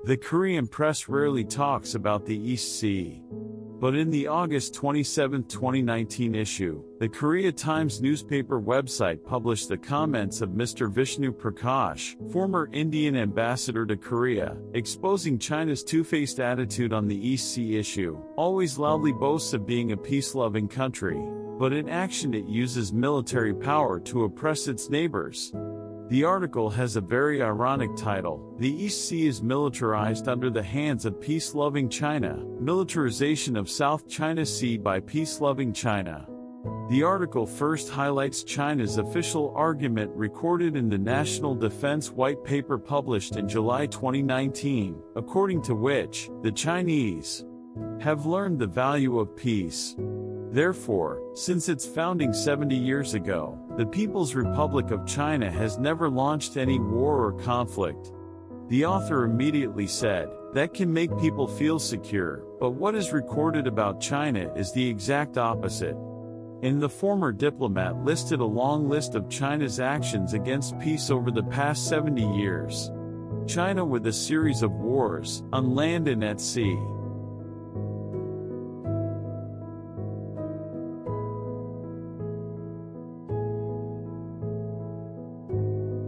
The Korean press rarely talks about the East Sea. But in the August 27, 2019 issue, the Korea Times newspaper website published the comments of Mr. Vishnu Prakash, former Indian ambassador to Korea, exposing China's two-faced attitude on the East Sea issue. Always loudly boasts of being a peace-loving country, but in action it uses military power to oppress its neighbors. The article has a very ironic title: "The East Sea is militarized under the hands of peace-loving China, militarization of South China Sea by peace-loving China." The article first highlights China's official argument recorded in the National Defense White Paper published in July 2019, according to which, the Chinese have learned the value of peace. Therefore, since its founding 70 years ago, the People's Republic of China has never launched any war or conflict. The author immediately said, "That can make people feel secure, but what is recorded about China is the exact opposite." And the former diplomat listed a long list of China's actions against peace over the past 70 years. China with a series of wars, on land and at sea.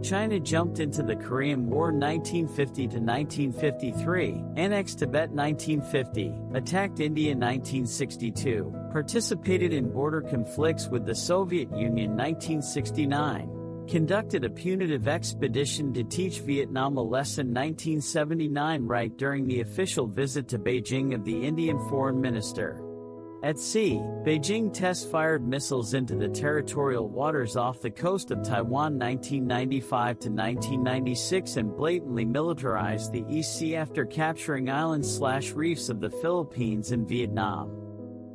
China jumped into the Korean War 1950 to 1953, annexed Tibet 1950, attacked India 1962, participated in border conflicts with the Soviet Union 1969, conducted a punitive expedition to teach Vietnam a lesson 1979 right during the official visit to Beijing of the Indian Foreign Minister. At sea, Beijing test-fired missiles into the territorial waters off the coast of Taiwan 1995 to 1996 and blatantly militarized the East Sea after capturing islands/reefs of the Philippines and Vietnam.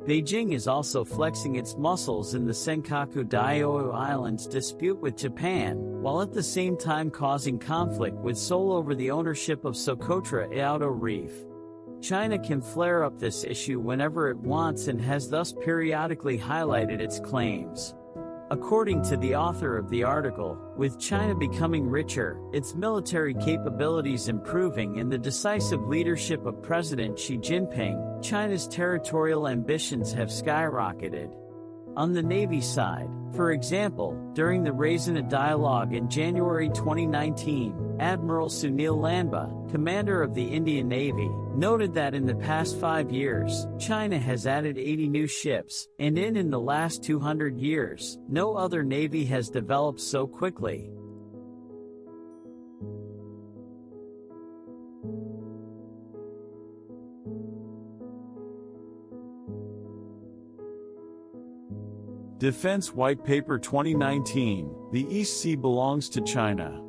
Beijing is also flexing its muscles in the Senkaku Diaoyu Islands dispute with Japan, while at the same time causing conflict with Seoul over the ownership of Socotra Eauto Reef. China can flare up this issue whenever it wants and has thus periodically highlighted its claims. According to the author of the article, with China becoming richer, its military capabilities improving and the decisive leadership of President Xi Jinping, China's territorial ambitions have skyrocketed. On the Navy side, for example, during the Raisina dialogue in January 2019, Admiral Sunil Lanba, commander of the Indian Navy, noted that in the past 5 years, China has added 80 new ships, and in the last 200 years, no other navy has developed so quickly. Defense White Paper 2019, The East Sea Belongs to China.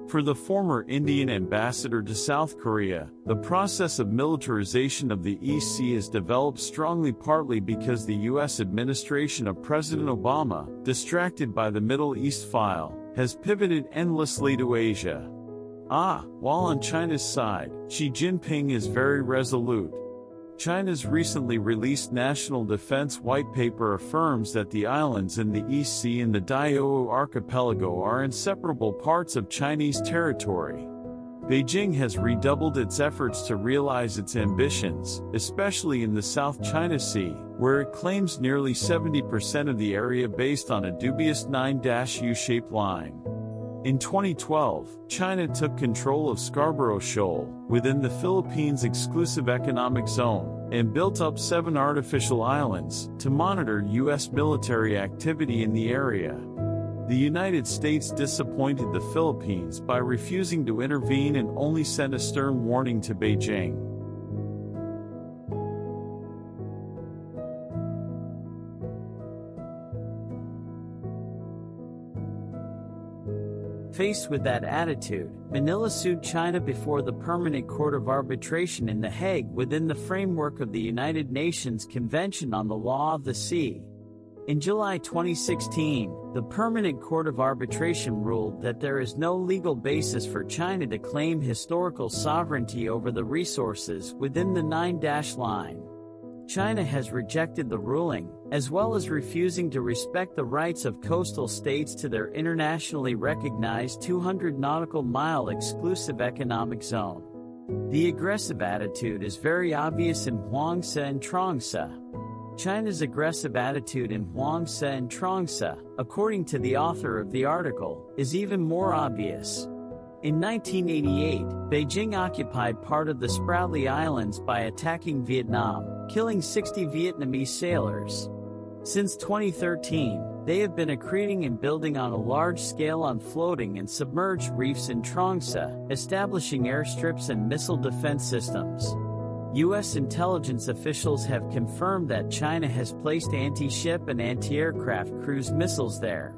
For the former Indian ambassador to South Korea, the process of militarization of the East Sea has developed strongly, partly because the U.S. administration of President Obama, distracted by the Middle East file, has pivoted endlessly to Asia. While on China's side, Xi Jinping is very resolute. China's recently released National Defense White Paper affirms that the islands in the East Sea and the Diaoyu Archipelago are inseparable parts of Chinese territory. Beijing has redoubled its efforts to realize its ambitions, especially in the South China Sea, where it claims nearly 70% of the area based on a dubious 9-U-shaped line. In 2012, China took control of Scarborough Shoal, within the Philippines' exclusive economic zone, and built up 7 artificial islands to monitor U.S. military activity in the area. The United States disappointed the Philippines by refusing to intervene and only sent a stern warning to Beijing. Faced with that attitude, Manila sued China before the Permanent Court of Arbitration in The Hague within the framework of the United Nations Convention on the Law of the Sea. In July 2016, the Permanent Court of Arbitration ruled that there is no legal basis for China to claim historical sovereignty over the resources within the 9-line. China has rejected the ruling, as well as refusing to respect the rights of coastal states to their internationally recognized 200 nautical mile exclusive economic zone. The aggressive attitude is very obvious in Huangsa and Truongsa. China's aggressive attitude in Huangsa and Truongsa, according to the author of the article, is even more obvious. In 1988, Beijing occupied part of the Spratly Islands by attacking Vietnam, killing 60 Vietnamese sailors. Since 2013, they have been accreting and building on a large scale on floating and submerged reefs in Truongsa, establishing airstrips and missile defense systems. U.S. intelligence officials have confirmed that China has placed anti-ship and anti-aircraft cruise missiles there.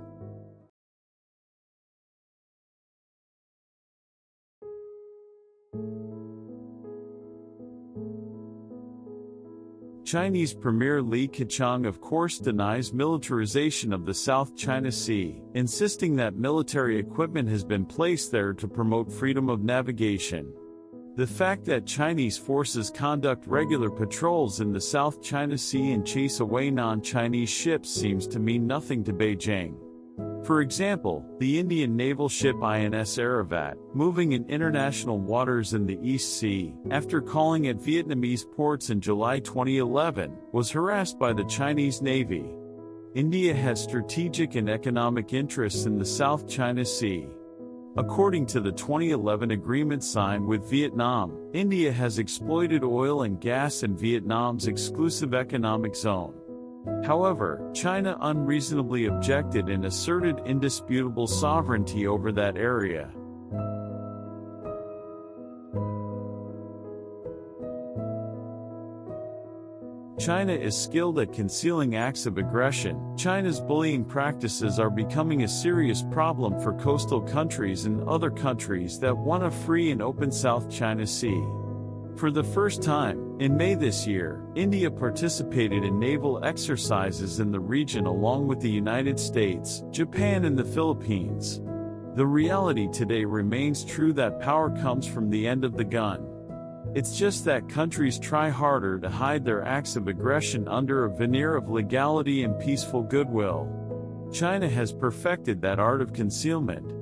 Chinese Premier Li Keqiang of course denies militarization of the South China Sea, insisting that military equipment has been placed there to promote freedom of navigation. The fact that Chinese forces conduct regular patrols in the South China Sea and chase away non-Chinese ships seems to mean nothing to Beijing. For example, the Indian naval ship INS Aravat, moving in international waters in the East Sea, after calling at Vietnamese ports in July 2011, was harassed by the Chinese Navy. India has strategic and economic interests in the South China Sea. According to the 2011 agreement signed with Vietnam, India has exploited oil and gas in Vietnam's exclusive economic zone. However, China unreasonably objected and asserted indisputable sovereignty over that area. China is skilled at concealing acts of aggression. China's bullying practices are becoming a serious problem for coastal countries and other countries that want a free and open South China Sea. For the first time, in May this year, India participated in naval exercises in the region along with the United States, Japan and the Philippines. The reality today remains true that power comes from the end of the gun. It's just that countries try harder to hide their acts of aggression under a veneer of legality and peaceful goodwill. China has perfected that art of concealment.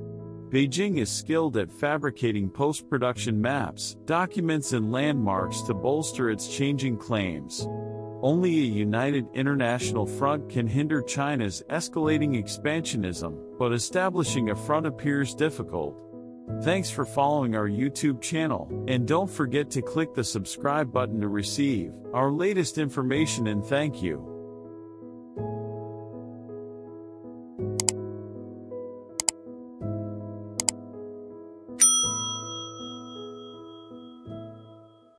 Beijing is skilled at fabricating post-production maps, documents and landmarks to bolster its changing claims. Only a united international front can hinder China's escalating expansionism, but establishing a front appears difficult. Thanks for following our YouTube channel, and don't forget to click the subscribe button to receive our latest information, and thank you.